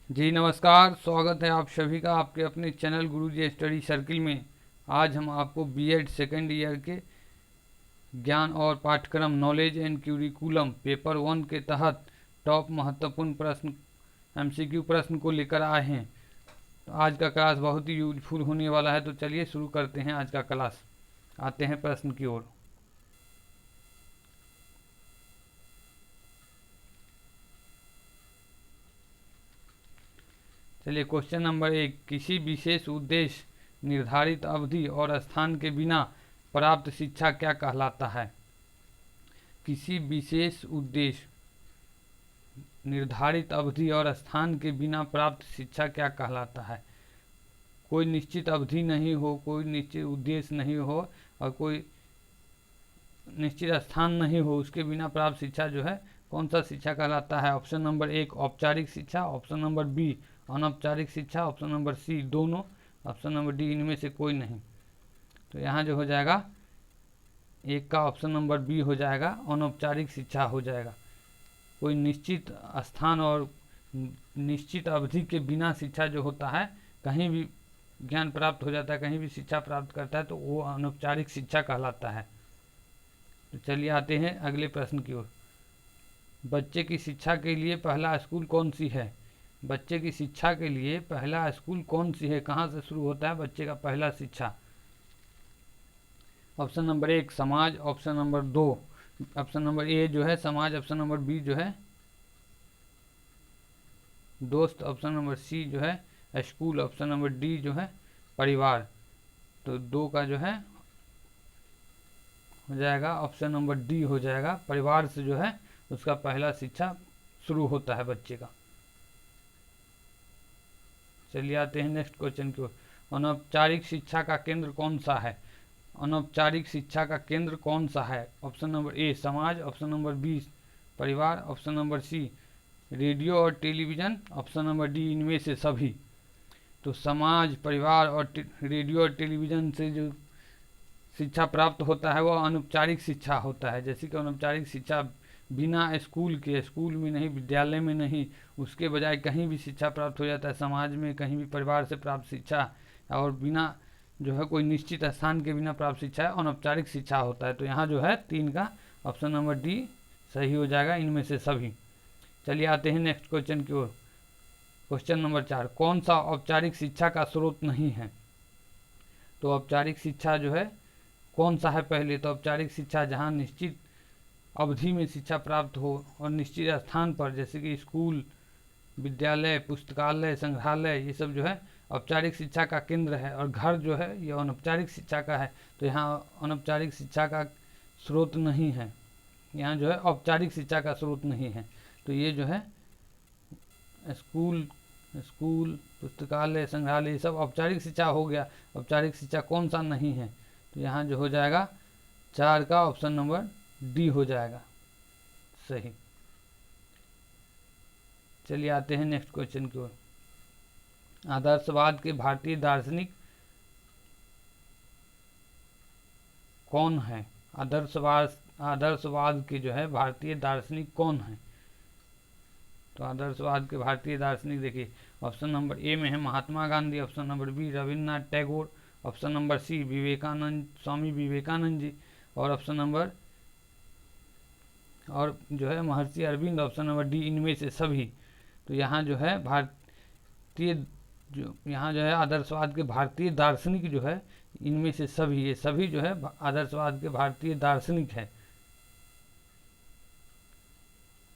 जी नमस्कार, स्वागत है आप सभी का आपके अपने चैनल गुरुजी स्टडी सर्किल में। आज हम आपको बीएड सेकेंड ईयर के ज्ञान और पाठ्यक्रम नॉलेज एंड क्यूरिकुलम पेपर 1 के तहत टॉप महत्वपूर्ण प्रश्न एमसीक्यू प्रश्न को लेकर आए हैं। तो आज का क्लास बहुत ही यूजफुल होने वाला है। तो चलिए शुरू करते हैं आज का क्लास। आते हैं प्रश्न की ओर। चलिए क्वेश्चन नंबर 1, किसी विशेष उद्देश्य निर्धारित अवधि और स्थान के बिना प्राप्त शिक्षा क्या कहलाता है। किसी विशेष उद्देश्य निर्धारित अवधि और स्थान के बिना प्राप्त शिक्षा क्या कहलाता है। कोई निश्चित अवधि नहीं हो, कोई निश्चित उद्देश्य नहीं हो और कोई निश्चित स्थान नहीं हो, उसके बिना प्राप्त शिक्षा जो है कौन सा शिक्षा कहलाता है। ऑप्शन नंबर 1 औपचारिक शिक्षा, ऑप्शन नंबर बी अनौपचारिक शिक्षा, ऑप्शन नंबर सी दोनों, ऑप्शन नंबर डी इनमें से कोई नहीं। तो यहाँ जो हो जाएगा एक का ऑप्शन नंबर बी हो जाएगा, अनौपचारिक शिक्षा हो जाएगा। कोई निश्चित स्थान और निश्चित अवधि के बिना शिक्षा जो होता है, कहीं भी ज्ञान प्राप्त हो जाता है, कहीं भी शिक्षा प्राप्त करता है, तो वो अनौपचारिक शिक्षा कहलाता है। तो चलिए आते हैं अगले प्रश्न की ओर। बच्चे की शिक्षा के लिए पहला स्कूल कौन सी है। बच्चे की शिक्षा के लिए पहला स्कूल कौन सी है, कहाँ से शुरू होता है बच्चे का पहला शिक्षा। ऑप्शन नंबर 1 समाज, ऑप्शन नंबर 2 ऑप्शन नंबर ए जो है समाज, ऑप्शन नंबर बी जो है दोस्त, ऑप्शन नंबर सी जो है स्कूल, ऑप्शन नंबर डी जो है परिवार। तो 2 का जो है हो जाएगा ऑप्शन नंबर डी हो जाएगा, परिवार से जो है उसका पहला शिक्षा शुरू होता है बच्चे का। चलिए आते हैं नेक्स्ट क्वेश्चन की ओर। अनौपचारिक शिक्षा का केंद्र कौन सा है। अनौपचारिक शिक्षा का केंद्र कौन सा है। ऑप्शन नंबर ए समाज, ऑप्शन नंबर बी परिवार, ऑप्शन नंबर सी रेडियो और टेलीविज़न, ऑप्शन नंबर डी इनमें से सभी। तो समाज, परिवार और रेडियो और टेलीविज़न से जो शिक्षा प्राप्त होता है वह अनौपचारिक शिक्षा होता है। जैसे कि अनौपचारिक शिक्षा बिना स्कूल के, स्कूल में नहीं, विद्यालय में नहीं, उसके बजाय कहीं भी शिक्षा प्राप्त हो जाता है, समाज में कहीं भी परिवार से प्राप्त शिक्षा, और बिना जो है कोई निश्चित स्थान के बिना प्राप्त शिक्षा है अनौपचारिक शिक्षा होता है। तो यहाँ जो है 3 का ऑप्शन नंबर डी सही हो जाएगा, इनमें से सभी। चलिए आते हैं नेक्स्ट क्वेश्चन की ओर। क्वेश्चन नंबर 4, कौन सा औपचारिक शिक्षा का स्रोत नहीं है। तो औपचारिक शिक्षा जो है कौन सा है पहले। तो औपचारिक शिक्षा जहाँ निश्चित अवधि में शिक्षा प्राप्त हो और निश्चित स्थान पर, जैसे कि स्कूल, विद्यालय, पुस्तकालय, संग्रहालय, ये सब जो है औपचारिक शिक्षा का केंद्र है। और घर जो है ये अनौपचारिक शिक्षा का है। तो यहाँ अनौपचारिक शिक्षा का स्रोत नहीं है, यहाँ जो है औपचारिक शिक्षा का स्रोत नहीं है। तो ये जो है स्कूल, पुस्तकालय, संग्रहालय, ये सब औपचारिक शिक्षा हो गया। औपचारिक शिक्षा कौन सा नहीं है। तो यहाँ जो हो जाएगा 4 का ऑप्शन नंबर डी हो जाएगा सही। चलिए आते हैं नेक्स्ट क्वेश्चन की ओर। आदर्शवाद के भारतीय दार्शनिक कौन है। आदर्शवाद के जो है भारतीय दार्शनिक कौन है। तो आदर्शवाद के भारतीय दार्शनिक देखिए, ऑप्शन नंबर ए में है Mahatma Gandhi, option number B Rabindranath Tagore, option number C Vivekananda, Swami Vivekananda ji, और ऑप्शन नंबर और जो है महर्षि अरविंद, ऑप्शन नंबर डी इनमें से सभी। तो यहाँ जो है भारतीय यहाँ जो है आदर्शवाद के भारतीय दार्शनिक जो है इनमें से सभी, ये सभी जो है आदर्शवाद के भारतीय दार्शनिक है।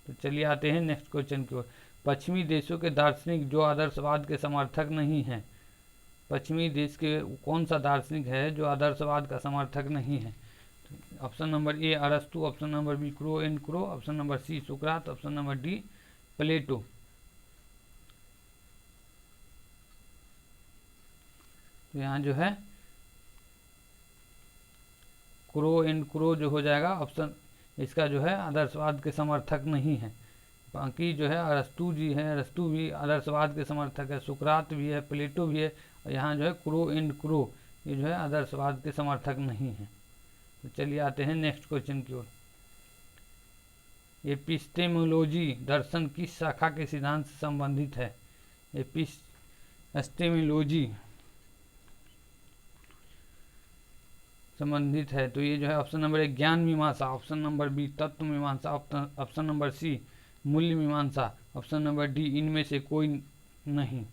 तो चलिए आते हैं नेक्स्ट क्वेश्चन की ओर। पश्चिमी देशों के दार्शनिक जो आदर्शवाद के समर्थक नहीं है। पश्चिमी देश के कौन सा दार्शनिक है जो आदर्शवाद का समर्थक नहीं है। ऑप्शन नंबर ए अरस्तु, option number B Crow and Crow, option number C सुकरात, ऑप्शन नंबर डी प्लेटो। तो यहाँ जो है क्रो एंड क्रो जो हो जाएगा ऑप्शन, इसका जो है आदर्शवाद के समर्थक नहीं है। बाकी जो है अरस्तु जी है, अरस्तु भी आदर्शवाद के समर्थक है, सुकरात भी है, प्लेटो भी है, और यहाँ जो है क्रो एंड क्रो ये जो है आदर्शवाद के समर्थक नहीं है। तो चलिए आते हैं नेक्स्ट क्वेश्चन की ओर। एपिस्टेमोलॉजी दर्शन किस शाखा के सिद्धांत से संबंधित है। एपिस्टेमोलॉजी संबंधित है। तो ये जो है ऑप्शन नंबर 1 ज्ञान मीमांसा, ऑप्शन नंबर बी तत्व मीमांसा, ऑप्शन नंबर सी मूल्य मीमांसा, ऑप्शन नंबर डी इनमें से कोई नहीं।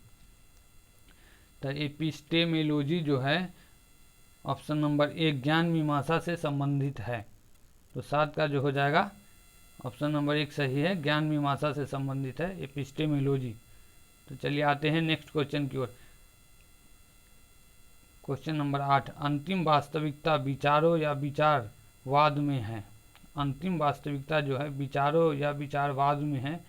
तो एपिस्टेमोलॉजी जो है ऑप्शन नंबर 1 ज्ञान मीमांसा से संबंधित है। तो 7 का जो हो जाएगा ऑप्शन नंबर 1 सही है, ज्ञान मीमांसा से संबंधित है एपिस्टेमोलॉजी। तो चलिए आते हैं नेक्स्ट क्वेश्चन की ओर। क्वेश्चन नंबर 8, अंतिम वास्तविकता विचारों या विचारवाद में है। अंतिम वास्तविकता जो है विचारों या विचारवाद में है।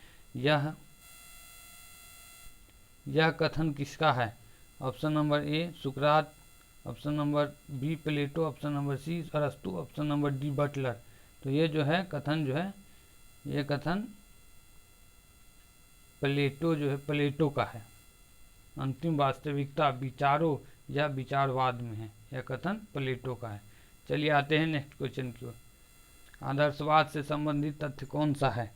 यह कथन किसका है? ऑप्शन नंबर ए सुकरात, ऑप्शन नंबर बी प्लेटो, ऑप्शन नंबर सी अरस्तु, ऑप्शन नंबर डी बटलर। तो ये जो है कथन जो है ये कथन प्लेटो का है। अंतिम वास्तविकता विचारों या विचारवाद में है, यह कथन प्लेटो का है। चलिए आते हैं नेक्स्ट क्वेश्चन की ओर। आदर्शवाद से संबंधित तथ्य कौन सा है?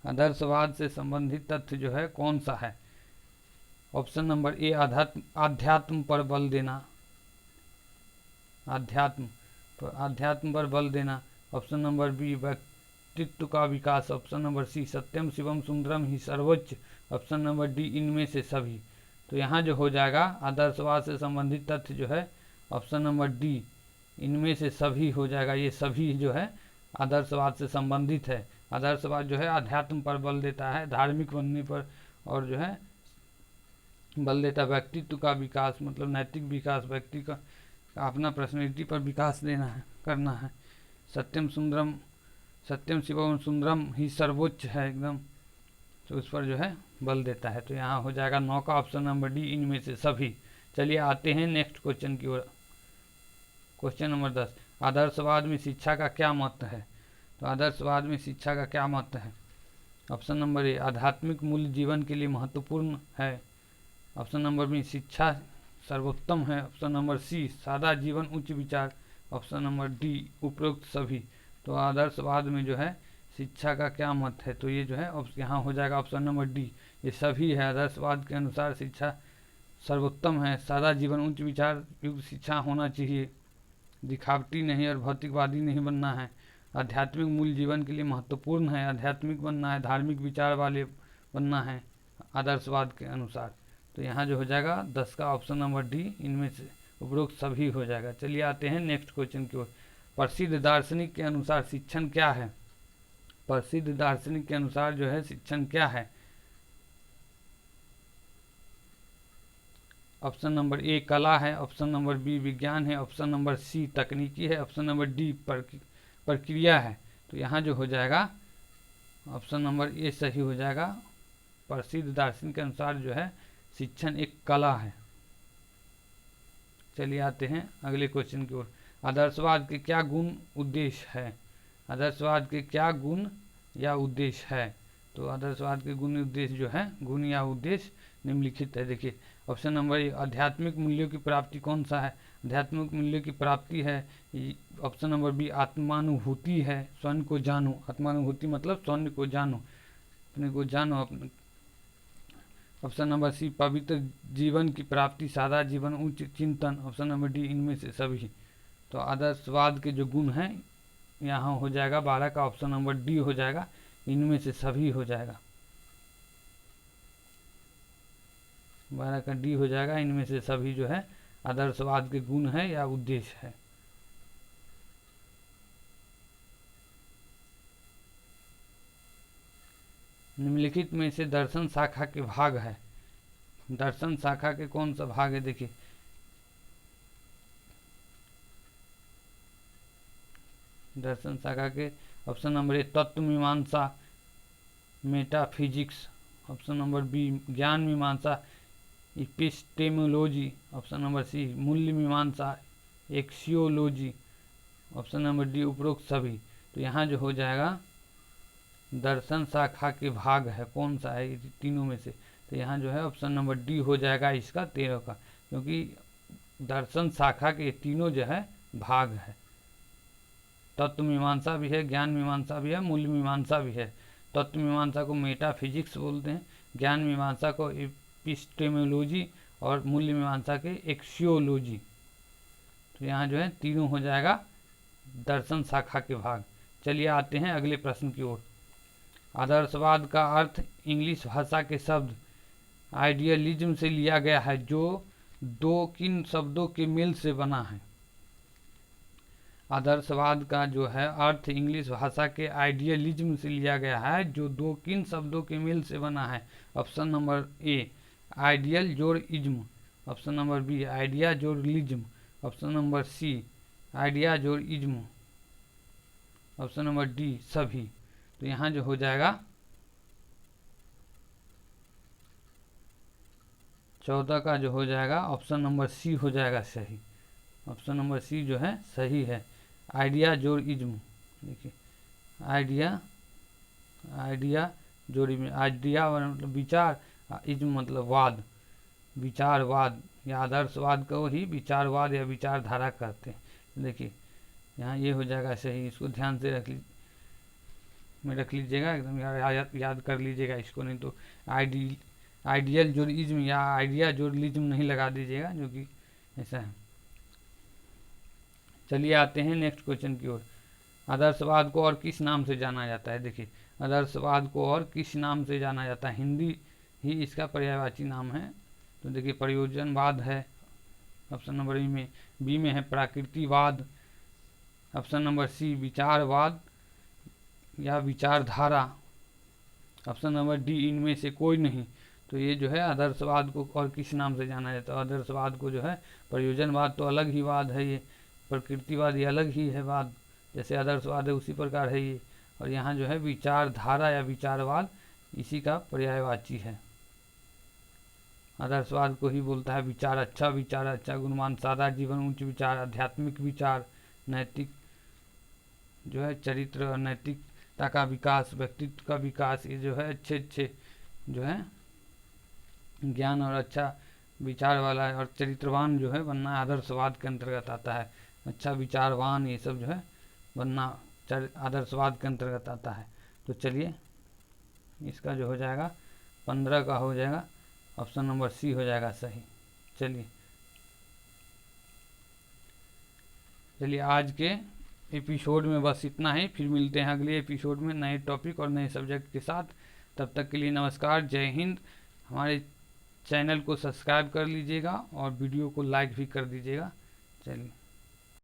आदर्शवाद से संबंधित तथ्य जो है कौन सा है? ऑप्शन नंबर ए आध्यात्म पर बल देना, आध्यात्म पर बल देना, ऑप्शन नंबर बी व्यक्तित्व का विकास, ऑप्शन नंबर सी सत्यम शिवम सुंदरम ही सर्वोच्च, ऑप्शन नंबर डी इनमें से सभी। तो यहाँ जो हो जाएगा आदर्शवाद से संबंधित तथ्य जो है ऑप्शन नंबर डी इनमें से सभी हो जाएगा। ये सभी जो है आदर्शवाद से संबंधित है। आदर्शवाद जो है अध्यात्म पर बल देता है, धार्मिक बनने पर, और जो है बल देता है व्यक्तित्व का विकास, मतलब नैतिक विकास, व्यक्ति का अपना पर्सनैलिटी पर विकास देना है, करना है। सत्यम शिवम सुंदरम ही सर्वोच्च है एकदम, तो उस पर जो है बल देता है। तो यहाँ हो जाएगा 9 का ऑप्शन नंबर डी इनमें से सभी। चलिए आते हैं नेक्स्ट क्वेश्चन की ओर। क्वेश्चन नंबर 10, आदर्शवाद में शिक्षा का क्या महत्व है? तो आदर्शवाद में शिक्षा का क्या महत्व है? ऑप्शन नंबर ए आध्यात्मिक मूल्य जीवन के लिए महत्वपूर्ण है, ऑप्शन नंबर बी शिक्षा सर्वोत्तम है, ऑप्शन नंबर सी सादा जीवन उच्च विचार, ऑप्शन नंबर डी उपरोक्त सभी। तो आदर्शवाद में जो है शिक्षा का क्या मत है? तो ये जो है यहाँ हो जाएगा ऑप्शन नंबर डी, ये सभी है। आदर्शवाद के अनुसार शिक्षा सर्वोत्तम है, सादा जीवन उच्च विचार युक्त शिक्षा होना चाहिए, दिखावटी नहीं और भौतिकवादी नहीं बनना है, आध्यात्मिक मूल्य जीवन के लिए महत्वपूर्ण है, आध्यात्मिक बनना है, धार्मिक विचार वाले बनना है आदर्शवाद के अनुसार। तो यहाँ जो हो जाएगा 10 का ऑप्शन नंबर डी इनमें से उपरोक्त सभी हो जाएगा। चलिए आते हैं नेक्स्ट क्वेश्चन की ओर। प्रसिद्ध दार्शनिक के अनुसार शिक्षण क्या है? प्रसिद्ध दार्शनिक के अनुसार जो है शिक्षण क्या है? ऑप्शन नंबर ए कला है, ऑप्शन नंबर बी विज्ञान है, ऑप्शन नंबर सी तकनीकी है, ऑप्शन नंबर डी प्रक्रिया है। तो यहाँ जो हो जाएगा ऑप्शन नंबर ए सही हो जाएगा। प्रसिद्ध दार्शनिक के अनुसार जो है शिक्षण एक कला है। चलिए आते हैं अगले क्वेश्चन की ओर। आदर्शवाद के क्या गुण उद्देश्य है? आदर्शवाद के क्या गुण या उद्देश्य है? तो आदर्शवाद के गुण उद्देश्य जो है गुण या उद्देश्य निम्नलिखित है। देखिए ऑप्शन नंबर ए आध्यात्मिक मूल्यों की प्राप्ति कौन सा है? आध्यात्मिक मूल्यों की प्राप्ति है। ऑप्शन नंबर बी आत्मानुभूति है, स्वयं को जानो, आत्मानुभूति मतलब स्वयं को जानो, अपने को जानो अपने। ऑप्शन नंबर सी पवित्र जीवन की प्राप्ति, सादा जीवन उच्च चिंतन, ऑप्शन नंबर डी इनमें से सभी। तो आदर्शवाद के जो गुण हैं यहाँ हो जाएगा 12 का ऑप्शन नंबर डी हो जाएगा, इनमें से सभी हो जाएगा। 12 का डी हो जाएगा, इनमें से सभी जो है आदर्शवाद के गुण है या उद्देश्य है। निम्नलिखित में से दर्शन शाखा के भाग है। दर्शन शाखा के कौन सा भाग है? देखिए दर्शन शाखा के ऑप्शन नंबर ए तत्व मीमांसा मेटाफिजिक्स, ऑप्शन नंबर बी ज्ञान मीमांसा एपिस्टेमोलॉजी, ऑप्शन नंबर सी मूल्य मीमांसा एक्सियोलॉजी, ऑप्शन नंबर डी उपरोक्त सभी। तो यहाँ जो हो जाएगा दर्शन शाखा के भाग है, कौन सा है तीनों में से? तो यहाँ जो है ऑप्शन नंबर डी हो जाएगा इसका 13 का, क्योंकि दर्शन शाखा के तीनों जो है भाग है। तत्व मीमांसा भी है, ज्ञान मीमांसा भी है, मूल्य मीमांसा भी है। तत्व मीमांसा को मेटाफिजिक्स बोलते हैं, ज्ञान मीमांसा को एपिस्टेमोलॉजी और मूल्य मीमांसा के एक्सियोलॉजी। तो यहाँ जो है तीनों हो जाएगा दर्शन शाखा के भाग। चलिए आते हैं अगले प्रश्न की ओर। आदर्शवाद का अर्थ इंग्लिश भाषा के शब्द आइडियलिज्म से लिया गया है, जो दो किन शब्दों के मेल से बना है। आदर्शवाद का जो है अर्थ इंग्लिश भाषा के आइडियलिज्म से लिया गया है, जो दो किन शब्दों के मेल से बना है। ऑप्शन नंबर ए आइडियल जोड़ ism, option number B idea जोड़ लिज्म, ऑप्शन नंबर सी आइडिया जोड़ इज्म, ऑप्शन नंबर डी सभी। तो यहाँ जो हो जाएगा 14 का जो हो जाएगा ऑप्शन नंबर सी हो जाएगा सही। ऑप्शन नंबर सी जो है सही है, आइडिया जोड़ इज्म। देखिए आइडिया जोड़ी में आइडिया मतलब विचार, इज्म मतलब वाद, विचारवाद या आदर्शवाद को ही विचारवाद या विचारधारा कहते हैं। देखिए यहाँ ये हो जाएगा सही, इसको ध्यान से रख लीजिएगा, एकदम याद कर लीजिएगा इसको, नहीं तो आइडियल जोड़िज्म या आइडिया जोड़िज्म नहीं लगा दीजिएगा, जो कि ऐसा है। चलिए आते हैं नेक्स्ट क्वेश्चन की ओर। आदर्शवाद को और किस नाम से जाना जाता है? देखिए आदर्शवाद को और किस नाम से जाना जाता है, हिंदी ही इसका पर्यायवाची नाम है। तो देखिए प्रयोजनवाद है ऑप्शन नंबर बी में है प्राकृतिकवाद, ऑप्शन नंबर सी विचारवाद या विचारधारा, ऑप्शन नंबर डी इनमें से कोई नहीं। तो ये जो है आदर्शवाद को और किस नाम से जाना जाता है? आदर्शवाद को जो है प्रयोजनवाद तो अलग ही वाद है, ये प्रकृतिवाद ये अलग ही है वाद, जैसे आदर्शवाद है उसी प्रकार है ये। और यहाँ जो है विचारधारा या विचारवाद इसी का पर्यायवाची है। आदर्शवाद को ही बोलता है विचार अच्छा, गुणवान, सादा जीवन, उच्च विचार, आध्यात्मिक विचार, नैतिक जो है चरित्र और नैतिकता का विकास, व्यक्तित्व का विकास, ये जो है अच्छे जो है ज्ञान और अच्छा विचार वाला है, और चरित्रवान जो है बनना आदर्शवाद के अंतर्गत आता है। अच्छा विचारवान ये सब जो है बनना आदर्शवाद के अंतर्गत आता है। तो चलिए इसका जो हो जाएगा 15 का हो जाएगा ऑप्शन नंबर सी हो जाएगा सही। चलिए आज के एपिसोड में बस इतना ही, फिर मिलते हैं अगले एपिसोड में नए टॉपिक और नए सब्जेक्ट के साथ। तब तक के लिए नमस्कार, जय हिंद। हमारे चैनल को सब्सक्राइब कर लीजिएगा और वीडियो को लाइक भी कर दीजिएगा। चलिए।